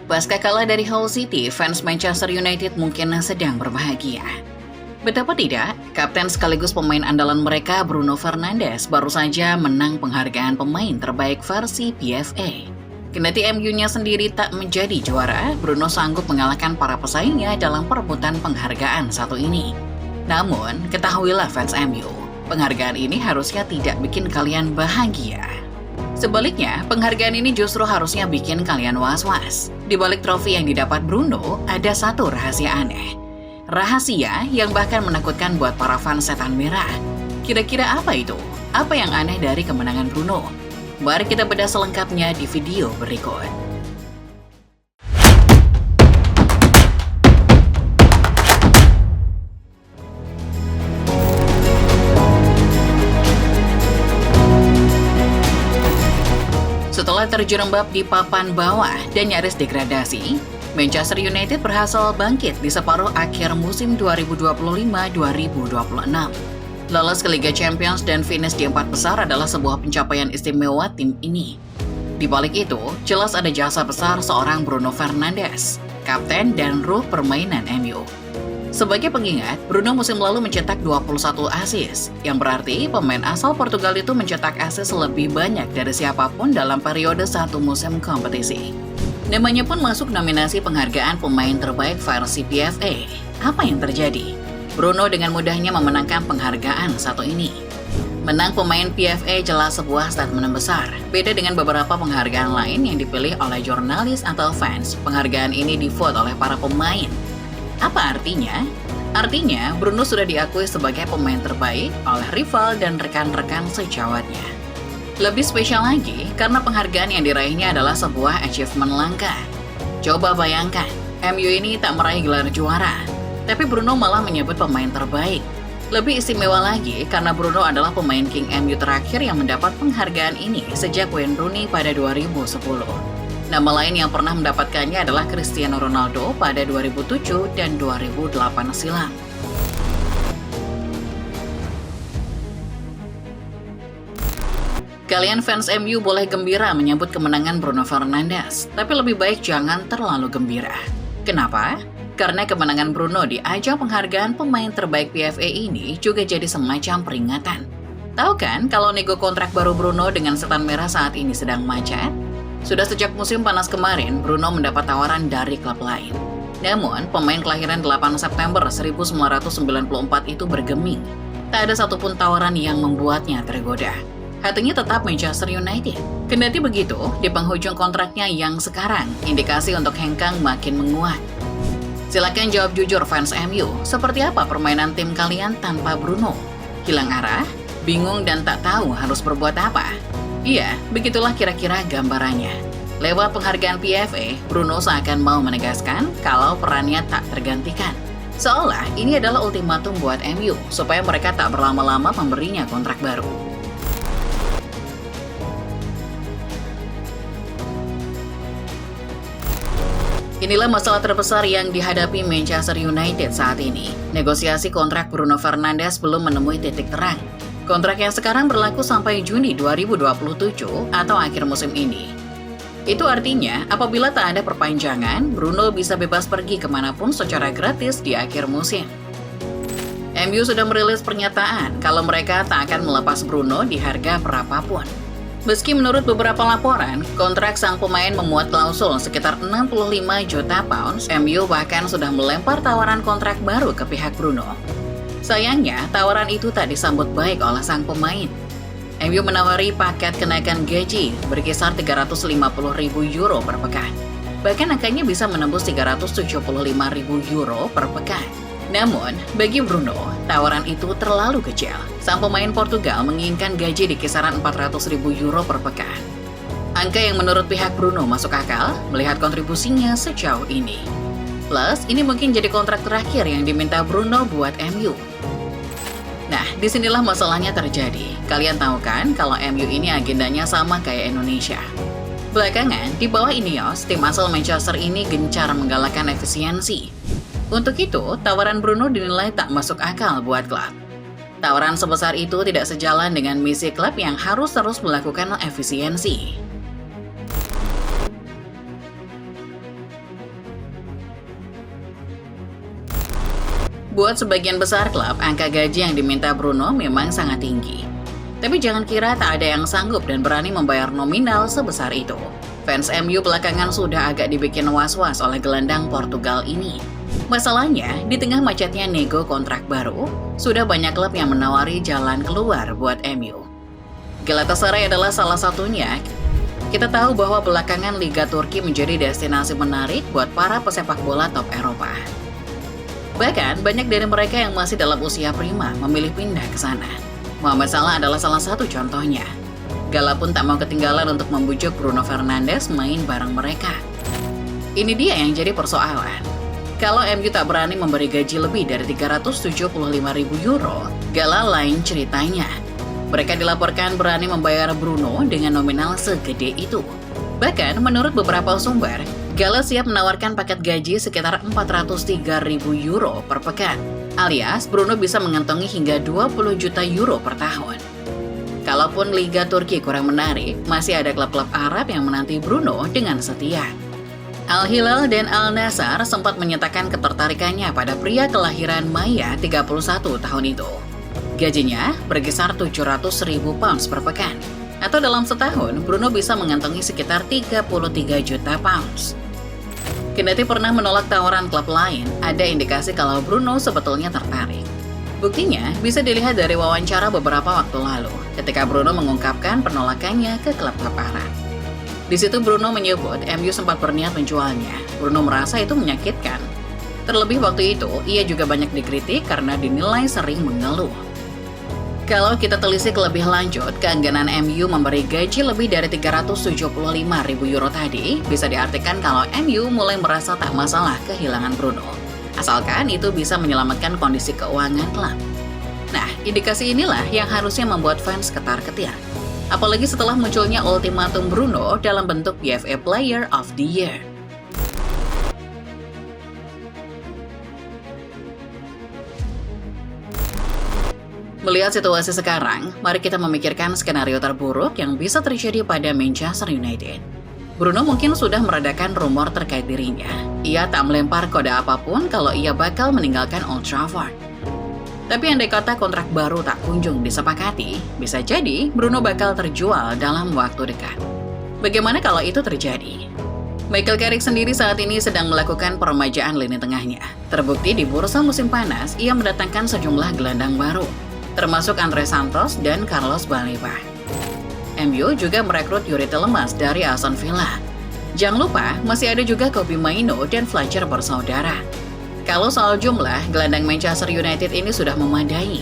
Pasca kalah dari Hull City, fans Manchester United mungkin sedang berbahagia. Betapa tidak, kapten sekaligus pemain andalan mereka Bruno Fernandes baru saja menang penghargaan pemain terbaik versi PFA. Kendati MU-nya sendiri tak menjadi juara, Bruno sanggup mengalahkan para pesaingnya dalam perebutan penghargaan satu ini. Namun, ketahuilah fans MU, penghargaan ini harusnya tidak bikin kalian bahagia. Sebaliknya, penghargaan ini justru harusnya bikin kalian was-was. Di balik trofi yang didapat Bruno, ada satu rahasia aneh. Rahasia yang bahkan menakutkan buat para fans setan merah. Kira-kira apa itu? Apa yang aneh dari kemenangan Bruno? Mari kita bedah selengkapnya di video berikut. Setelah terjerembab di papan bawah dan nyaris degradasi, Manchester United berhasil bangkit di separuh akhir musim 2025-2026. Lolos ke Liga Champions dan finish di 4 besar adalah sebuah pencapaian istimewa tim ini. Di balik itu, jelas ada jasa besar seorang Bruno Fernandes, kapten dan ruh permainan MU. Sebagai pengingat, Bruno musim lalu mencetak 21 assist, yang berarti pemain asal Portugal itu mencetak assist lebih banyak dari siapapun dalam periode satu musim kompetisi. Namanya pun masuk nominasi penghargaan pemain terbaik versi PFA. Apa yang terjadi? Bruno dengan mudahnya memenangkan penghargaan satu ini. Menang pemain PFA jelas sebuah statement besar. Beda dengan beberapa penghargaan lain yang dipilih oleh jurnalis atau fans, penghargaan ini di-vote oleh para pemain. Apa artinya? Artinya, Bruno sudah diakui sebagai pemain terbaik oleh rival dan rekan-rekan sejawatnya. Lebih spesial lagi, karena penghargaan yang diraihnya adalah sebuah achievement langka. Coba bayangkan, MU ini tak meraih gelar juara, tapi Bruno malah menyebut pemain terbaik. Lebih istimewa lagi, karena Bruno adalah pemain King MU terakhir yang mendapat penghargaan ini sejak Wayne Rooney pada 2010. Nama lain yang pernah mendapatkannya adalah Cristiano Ronaldo pada 2007 dan 2008 silam. Kalian fans MU boleh gembira menyambut kemenangan Bruno Fernandes, tapi lebih baik jangan terlalu gembira. Kenapa? Karena kemenangan Bruno di ajang penghargaan pemain terbaik PFA ini juga jadi semacam peringatan. Tahu kan kalau nego kontrak baru Bruno dengan setan merah saat ini sedang macet? Sudah sejak musim panas kemarin, Bruno mendapat tawaran dari klub lain. Namun, pemain kelahiran 8 September 1994 itu bergeming. Tak ada satupun tawaran yang membuatnya tergoda. Hatinya tetap Manchester United. Kendati begitu, di penghujung kontraknya yang sekarang, indikasi untuk hengkang makin menguat. Silakan jawab jujur fans MU, seperti apa permainan tim kalian tanpa Bruno? Hilang arah? Bingung dan tak tahu harus berbuat apa? Iya, begitulah kira-kira gambarannya. Lewat penghargaan PFA, Bruno seakan mau menegaskan kalau perannya tak tergantikan. Seolah ini adalah ultimatum buat MU, supaya mereka tak berlama-lama memberinya kontrak baru. Inilah masalah terbesar yang dihadapi Manchester United saat ini. Negosiasi kontrak Bruno Fernandes belum menemui titik terang. Kontrak yang sekarang berlaku sampai Juni 2027 atau akhir musim ini. Itu artinya, apabila tak ada perpanjangan, Bruno bisa bebas pergi kemanapun secara gratis di akhir musim. MU sudah merilis pernyataan kalau mereka tak akan melepas Bruno di harga berapapun. Meski menurut beberapa laporan, kontrak sang pemain memuat klausul sekitar 65 juta pounds, MU bahkan sudah melempar tawaran kontrak baru ke pihak Bruno. Sayangnya, tawaran itu tak disambut baik oleh sang pemain. MU menawari paket kenaikan gaji berkisar 350.000 euro per pekan. Bahkan angkanya bisa menembus 375.000 euro per pekan. Namun, bagi Bruno, tawaran itu terlalu kecil. Sang pemain Portugal menginginkan gaji di kisaran 400.000 euro per pekan. Angka yang menurut pihak Bruno masuk akal melihat kontribusinya sejauh ini. Plus, ini mungkin jadi kontrak terakhir yang diminta Bruno buat MU. Nah, disinilah masalahnya terjadi. Kalian tahu kan kalau MU ini agendanya sama kayak Indonesia. Belakangan, di bawah Ineos, tim asal Manchester ini gencar menggalakkan efisiensi. Untuk itu, tawaran Bruno dinilai tak masuk akal buat klub. Tawaran sebesar itu tidak sejalan dengan misi klub yang harus terus melakukan efisiensi. Buat sebagian besar klub, angka gaji yang diminta Bruno memang sangat tinggi. Tapi jangan kira tak ada yang sanggup dan berani membayar nominal sebesar itu. Fans MU belakangan sudah agak dibikin was-was oleh gelandang Portugal ini. Masalahnya, di tengah macetnya nego kontrak baru, sudah banyak klub yang menawari jalan keluar buat MU. Galatasaray adalah salah satunya. Kita tahu bahwa belakangan Liga Turki menjadi destinasi menarik buat para pesepak bola top Eropa. Bahkan, banyak dari mereka yang masih dalam usia prima memilih pindah ke sana. Mohamed Salah adalah salah satu contohnya. Gala pun tak mau ketinggalan untuk membujuk Bruno Fernandes main bareng mereka. Ini dia yang jadi persoalan. Kalau MU tak berani memberi gaji lebih dari 375.000 euro, Gala lain ceritanya. Mereka dilaporkan berani membayar Bruno dengan nominal segede itu. Bahkan, menurut beberapa sumber, Gala siap menawarkan paket gaji sekitar 403.000 euro per pekan, alias Bruno bisa mengantongi hingga 20 juta euro per tahun. Kalaupun Liga Turki kurang menarik, masih ada klub-klub Arab yang menanti Bruno dengan setia. Al-Hilal dan Al-Nassr sempat menyatakan ketertarikannya pada pria kelahiran Maya 31 tahun itu. Gajinya berkisar 700.000 pounds per pekan, atau dalam setahun Bruno bisa mengantongi sekitar 33 juta pounds. Kendati pernah menolak tawaran klub lain, ada indikasi kalau Bruno sebetulnya tertarik. Buktinya bisa dilihat dari wawancara beberapa waktu lalu, ketika Bruno mengungkapkan penolakannya ke klub-klub Arab. Di situ Bruno menyebut MU sempat berniat menjualnya. Bruno merasa itu menyakitkan. Terlebih waktu itu, ia juga banyak dikritik karena dinilai sering mengeluh. Kalau kita telisik lebih lanjut, keengganan MU memberi gaji lebih dari 375.000 euro tadi bisa diartikan kalau MU mulai merasa tak masalah kehilangan Bruno, asalkan itu bisa menyelamatkan kondisi keuangan klub. Nah, indikasi inilah yang harusnya membuat fans ketar-ketir. Apalagi setelah munculnya ultimatum Bruno dalam bentuk PFA Player of the Year. Melihat situasi sekarang, mari kita memikirkan skenario terburuk yang bisa terjadi pada Manchester United. Bruno mungkin sudah meredakan rumor terkait dirinya. Ia tak melempar kode apapun kalau ia bakal meninggalkan Old Trafford. Tapi andai kata kontrak baru tak kunjung disepakati, bisa jadi Bruno bakal terjual dalam waktu dekat. Bagaimana kalau itu terjadi? Michael Carrick sendiri saat ini sedang melakukan peremajaan lini tengahnya. Terbukti di bursa musim panas, ia mendatangkan sejumlah gelandang baru, termasuk Andre Santos dan Carlos Baleba. MU juga merekrut Yuri Tielemans dari Aston Villa. Jangan lupa, masih ada juga Kobbie Mainoo dan Fletcher bersaudara. Kalau soal jumlah, gelandang Manchester United ini sudah memadai.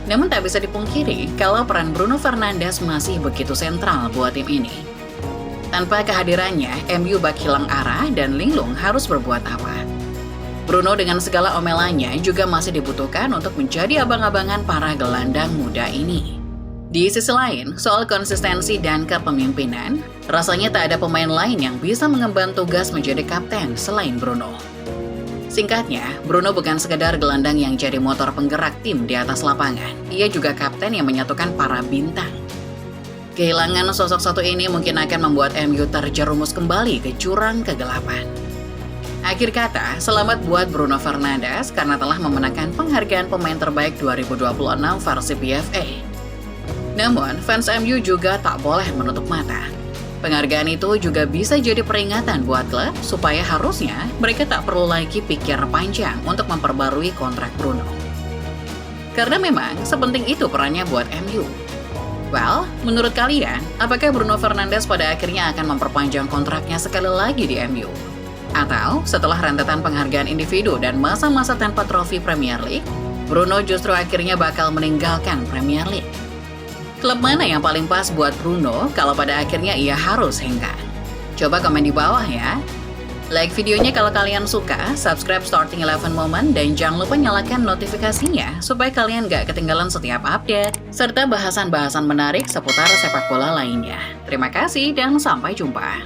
Namun tak bisa dipungkiri kalau peran Bruno Fernandes masih begitu sentral buat tim ini. Tanpa kehadirannya, MU bak hilang arah dan linglung harus berbuat apa. Bruno dengan segala omelannya juga masih dibutuhkan untuk menjadi abang-abangan para gelandang muda ini. Di sisi lain, soal konsistensi dan kepemimpinan, rasanya tak ada pemain lain yang bisa mengemban tugas menjadi kapten selain Bruno. Singkatnya, Bruno bukan sekedar gelandang yang jadi motor penggerak tim di atas lapangan. Ia juga kapten yang menyatukan para bintang. Kehilangan sosok satu ini mungkin akan membuat MU terjerumus kembali ke jurang kegelapan. Akhir kata, selamat buat Bruno Fernandes karena telah memenangkan penghargaan pemain terbaik 2026 versi PFA. Namun, fans MU juga tak boleh menutup mata. Penghargaan itu juga bisa jadi peringatan buat klub supaya harusnya mereka tak perlu lagi pikir panjang untuk memperbarui kontrak Bruno. Karena memang sepenting itu perannya buat MU. Well, menurut kalian, apakah Bruno Fernandes pada akhirnya akan memperpanjang kontraknya sekali lagi di MU? Atau setelah rentetan penghargaan individu dan masa-masa tanpa trofi Premier League, Bruno justru akhirnya bakal meninggalkan Premier League? Klub mana yang paling pas buat Bruno kalau pada akhirnya ia harus hengkang? Coba komen di bawah ya. Like videonya kalau kalian suka, subscribe Starting 11 Moment, dan jangan lupa nyalakan notifikasinya supaya kalian gak ketinggalan setiap update, serta bahasan-bahasan menarik seputar sepak bola lainnya. Terima kasih dan sampai jumpa.